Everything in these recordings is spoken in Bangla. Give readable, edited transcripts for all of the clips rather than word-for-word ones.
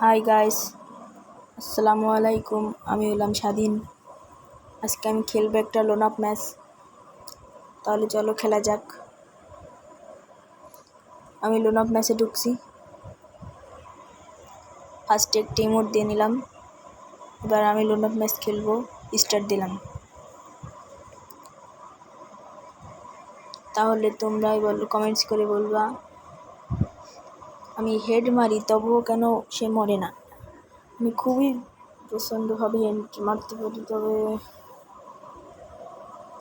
হাই গাইস, আসসালামু আলাইকুম। আমি হলাম স্বাধীন। আজকে আমি খেলবো একটা লোন আপ ম্যাচ। তাহলে চলো খেলা যাক। আমি লোন আপ ম্যাচে ঢুকছি। ফার্স্টে একটি ইমোট দিয়ে নিলাম। এবার আমি লোন আপ ম্যাচ খেলবো। স্টার্ট দিলাম। তাহলে তোমরাই বলো, কমেন্টস করে বলবা আমি হেড মারি তবুও কেন সে মরে না। আমি খুবই প্রচণ্ডভাবে হেড মারতে পারি, তবে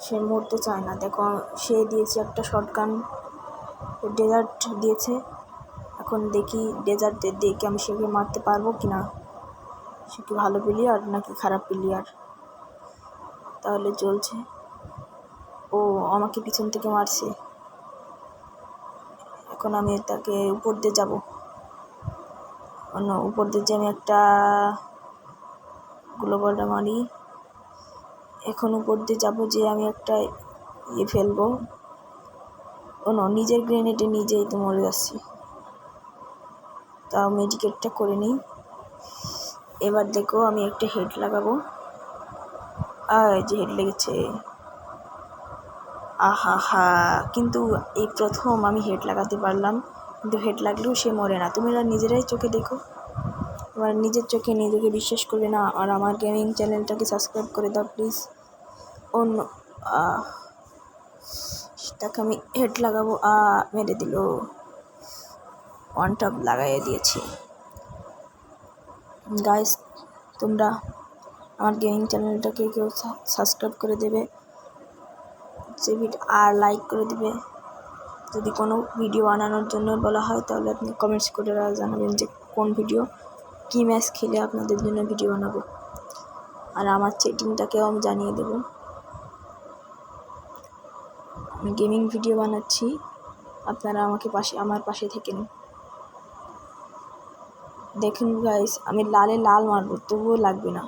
সে মরতে চায় না। দেখো, সে দিয়েছে একটা শটগান, ডেজার্ট দিয়েছে। এখন দেখি ডেজার্ট দিয়ে কি আমি সেকে মারতে পারবো কি না। সে কি ভালো প্লেয়ার নাকি খারাপ প্লেয়ার, তাহলে চলছে। ও আমাকে পিছন থেকে মারছে। এখন আমি তাকে উপর দিয়ে যাবো। উপর দিয়ে যে আমি একটা গ্লোবালটা মারি। এখন উপর দিয়ে যাবো, যে আমি একটা ফেলবো। নিজের গ্রেনেডে নিজেই তো মরে যাচ্ছি। তাও মেডিকেটটা করে নিই। এবার দেখো, আমি একটা হেড লাগাবো। যে হেড লেগেছে, আহা, কিন্তু এই প্রথম আমি হেড লাগাতে পারলাম। কিন্তু হেড লাগলেও সে মরে না। তোমরা নিজেরাই চোখে দেখো, তোমার নিজের চোখে নিজেকে বিশ্বাস করবে না। আর আমার গেমিং চ্যানেলটাকে সাবস্ক্রাইব করে দাও প্লিজ। তাকে আমি হেড লাগাবো, মেরে দিল। ওয়ান টপ লাগাইয়ে দিয়েছি। গাইস, তোমরা আমার গেমিং চ্যানেলটাকে কেউ সাবস্ক্রাইব করে দেবে, আর লাইক করে দেবে। যদি কোনো ভিডিও বানানোর জন্য বলা হয় তাহলে আপনি কমেন্টস করে জানাবেন যে কোন ভিডিও, কী ম্যাচ খেলে আপনাদের জন্য ভিডিও বানাবো। আর আমার চ্যাটিংটাকেও আমি জানিয়ে দেবো। আমি গেমিং ভিডিও বানাচ্ছি, আপনারা আমার পাশে থেকেন। দেখুন গাইস, আমি লাল মারবো তবুও লাগবে না।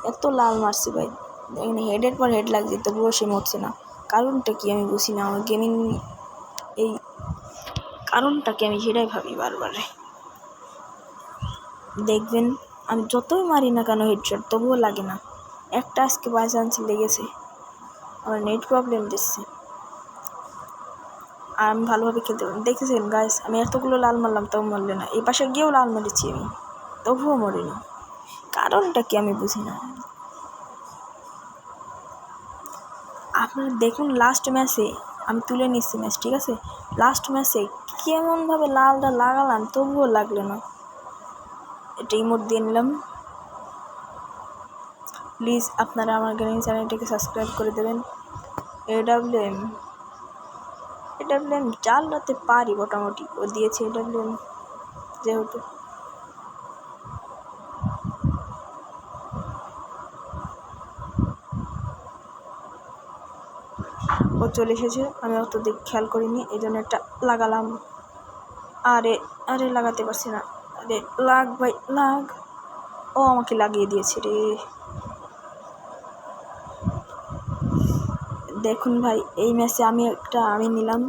এত লাল মারছি ভাই, দেখেন হেডের পর হেড লাগছে তবুও সে মরছে না। কারণটা কি আমি বুঝি না। আমার গেমিং এই কারণটা কি আমি সেটাই ভাবি বারবার। দেখবেন আমি যতই মারি না কেন হেডশট তবুও লাগে না। একটা আজকে বাই চান্স লেগেছে, আমার নেট প্রবলেম দিচ্ছে। আর আমি ভালোভাবে খেলতে পারি। দেখেছেন গাইস, আমি এতগুলো লাল মারলাম তবু মরলে না। এই পাশে গিয়েও লাল মেরেছি আমি, তবুও মরিনি। কারণটা কি আমি বুঝি না। আপনারা দেখুন, লাস্ট ম্যাচে আমি তুলে নিচ্ছি ম্যাচ, ঠিক আছে। লাস্ট ম্যাচে কেমনভাবে লালটা লাগালাম তবুও লাগলো না। এটা ইমোট দিয়ে নিলাম। প্লিজ আপনারা আমার গেমিং চ্যানেলটাকে সাবস্ক্রাইব করে দেবেন। এডাব্লিউএম চালাতে পারি মোটামুটি। ও দিয়েছে এডাব্লিউএম, যেহেতু ও চলে এসেছে, আমি অত খেয়াল করিনি, এই জন্য একটা লাগালাম। আরে লাগাতে পারছি না। আরে লাগ ভাই লাগ। ও আমাকে লাগিয়ে দিয়েছে রে। দেখুন ভাই, এই ম্যাচে আমি নিলাম।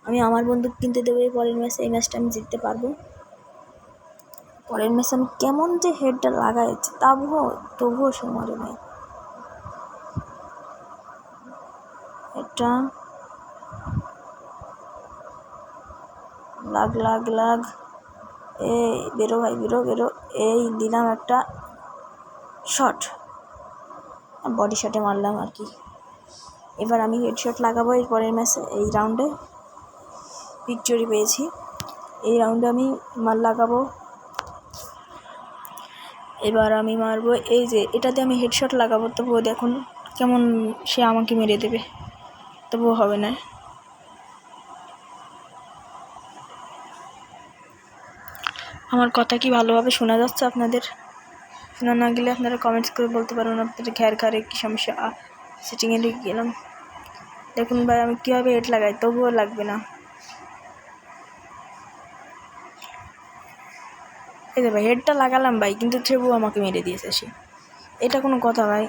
আমি আমার বন্দুক কিনতে দেবো পরের ম্যাচে। এই ম্যাচটা আমি জিততে পারবো। পরের ম্যাচে আমি কেমন যে হেডটা লাগাইছি তবুও সে মরে নাই। এটা লাগ। এই বেরো ভাই, বেরো। এই দিলাম একটা শট, বডি শটে মারলাম আর কি। এবার আমি হেডশট লাগাবো এর পরের ম্যাচে। এই রাউন্ডে ভিক্টরি পেয়েছি। এই রাউন্ডে আমি লাগাবো। এবার আমি মারবো, এই যে এটাতে আমি হেডশট লাগাবো, তবুও দেখুন কেমন সে আমাকে মেরে দেবে, তবুও হবে না। আমার কথা কি ভালোভাবে শোনা যাচ্ছে আপনাদের? শোনা না গেলে আপনারা কমেন্টস করে বলতে পারবেন আপনাদের ঘরে কী সমস্যা। সেটিংয়ে ঢুকে গেলাম। দেখুন ভাই, আমি কীভাবে হেড লাগাই তবুও লাগবে না। এই যে ভাই, হেডটা লাগালাম ভাই, কিন্তু তবুও আমাকে মেরে দিয়েছে সে। এটা কোনো কথা ভাই?